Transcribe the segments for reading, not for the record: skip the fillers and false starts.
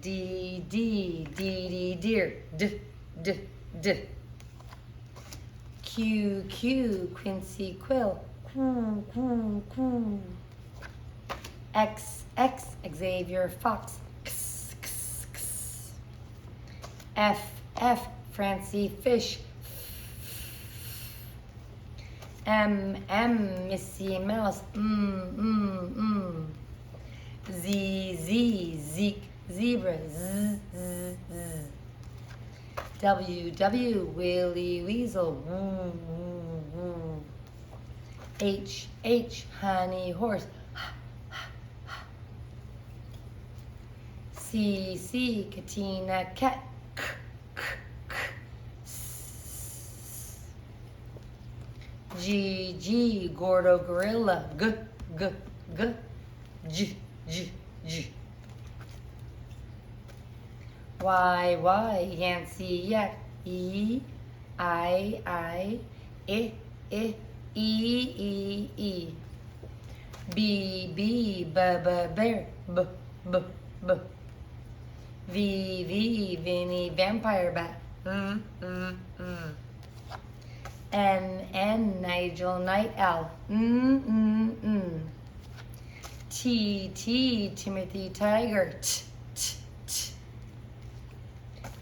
D, deer, d, d. Q, Quincy quill, X, Xavier fox, F, Francie fish, M, Missy mouse, Z, Zeke zebra, z. W, Willy weasel, H, honey horse, C, Katina cat, G, Gordo gorilla, G. Y, Yancy yak, E, I, E. B, bear, B. V, Vinny vampire bat, N, Nigel night owl, T, Timothy tiger, t.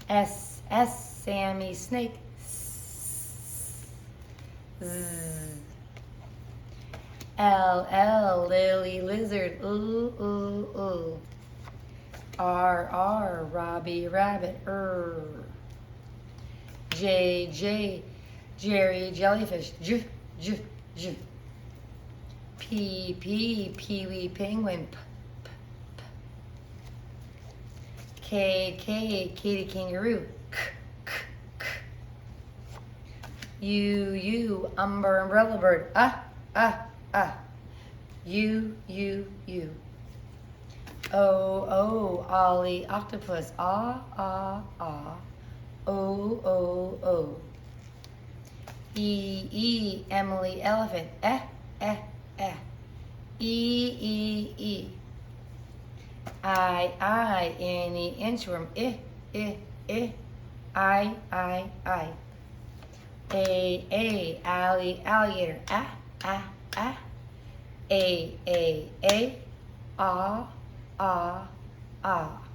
S, Sammy snake, Z. L, Lily lizard, R, Robbie rabbit, J, Jerry jellyfish, J. P, Pee-wee penguin, K, Katie kangaroo, K. U, umbrella bird, U. O, Ollie octopus, O. E, Emily elephant, E. I, Annie inchworm, I. A, Allie alligator, A. Ah.